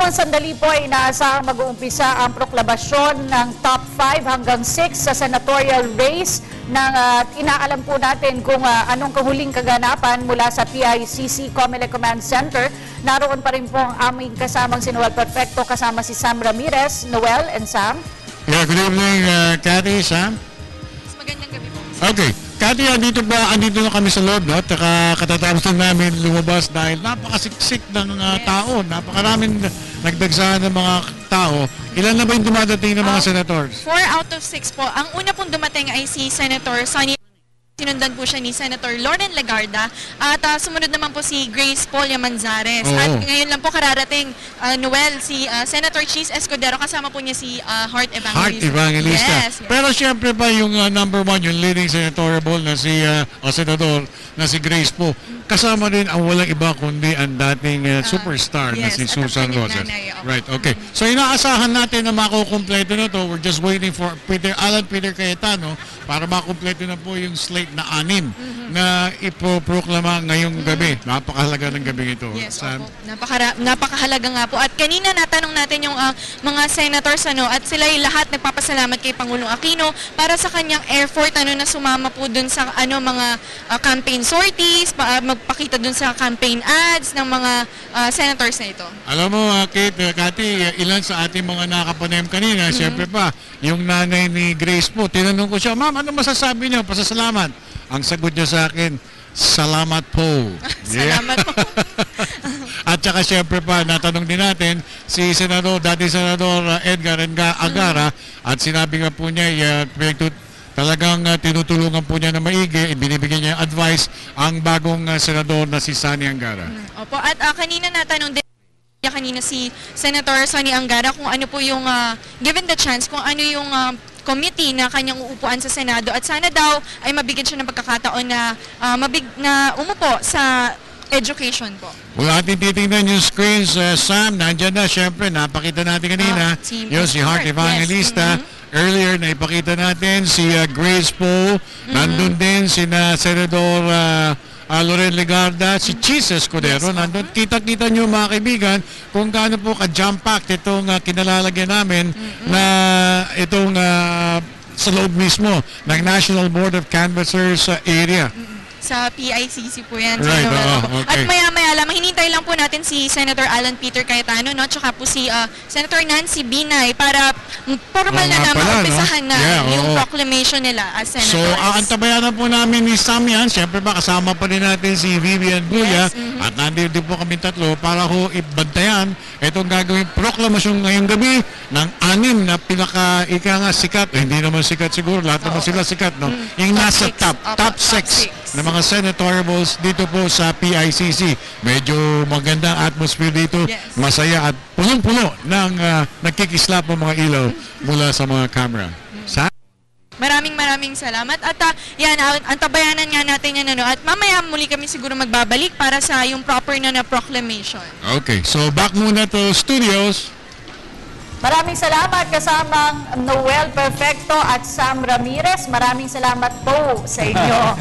Anumang sandali po ay inaasahang mag-uumpisa ang proklamasyon ng top 5 hanggang 6 sa senatorial race ng inaalam po natin kung anong kahuling kaganapan mula sa PICC Comelec Command Center. Naroon pa rin po ang aming kasamang si Noel Perfecto kasama si Sam Ramirez. Noel and Sam. Yeah, good evening, Cathy, Sam. Magandang gabi po. Okay. Cathy, andito na kami sa loob, no? Katatapos lang namin lumabas dahil napakasiksik ng tao. Napakaraming nagdagsahan ng mga tao. Ilan na ba yung dumadating ng mga senators? 4 out of 6 po. Ang una pong dumating ay si Senator Sonny. Sinundan po siya ni Senator Loren Legarda at sumunod naman po si Grace Polia Manzares. Oo. At ngayon lang po kararating, Noel, si Senator Cheese Escudero, kasama po niya si Heart Evangelista. Heart Evangelista. Yes, yes. Pero siyempre pa yung number 1, yung leading senatorable na si senador na si Grace po. Kasama din ang walang iba kundi ang dating superstar na yes, si at Susan ang kanyang Roses. nanay, okay. Right, okay. So inaasahan natin na makukumpleto na to. We're just waiting for Alan Peter Cayetano para makumpleto na po yung slate na 6 na ipoproklama ngayong gabi. Napakahalaga ng gabi ito. Yes, Sam? opo. Napakahalaga nga po. At kanina natanong natin yung mga senators at sila'y lahat nagpapasalamat kay Pangulong Aquino para sa kanyang effort na sumama po dun sa mga campaign sorties, magpakita dun sa campaign ads ng mga senators na ito. Alam mo, Cathy, ilan sa ating mga nakapanem kanina, siyempre pa, yung nanay ni Grace po, tinanong ko siya, Ma'am, ano masasabi niyo? Pasasalamat. Ang sagot niya sa akin, salamat po. Salamat po. At saka siyempre pa, natanong din natin si dating Senador Edgar Agara, at sinabi nga po niya, talagang tinutulungan po niya na maigi, binibigyan niya advice ang bagong senador na si Sonny Angara. Opo, at kanina natanong din si Senator Sonny Angara kung ano po yung, given the chance, kung ano yung committee na kanyang uupuan sa Senado at sana daw ay mabigyan siya ng pagkakataon na, umupo sa education po. Kung ating titingnan yung screens, Sam, nandyan na, syempre, napakita natin kanina, yung si Heart Evangelista. Yes. Earlier, naipakita natin si Grace Poe, nandun din si Senador Loren Legarda, si Cheese Escudero, nandun. Kita-kita nyo mga kaibigan kung gaano po ka-jam-packed itong kinalalagyan namin na itong sa loob mismo ng National Board of Canvassers area. Sa PICC po yan. Right, okay. At maya-maya lamang, hinintay lang po natin si Senator Alan Peter Cayetano, tsaka po si Senator Nancy Binay para formal na maumpisahan na yung proclamation nila as senators. So, antabayan na po namin ni Sam yan. Siyempre ba, kasama pa rin natin si Vivian Buya, at nandito din po kami tatlo para ibantayan itong gagawing proklamasyon ngayong gabi ng 6 na sikat, hindi naman sikat siguro, lahat naman sila sikat, no? Yung nasa top 6 na mga senatorials dito po sa PICC. Medyo magandang atmosphere dito, masaya at punong-puno ng nagkikislap ng mga ilaw mula sa mga camera. Maraming salamat at yan, antabayanan nga natin yan at mamaya muli kami siguro magbabalik para sa yung proper na proclamation. Okay, so back muna to studios. Maraming salamat kasamang Noel Perfecto at Sam Ramirez. Maraming salamat po sa inyo.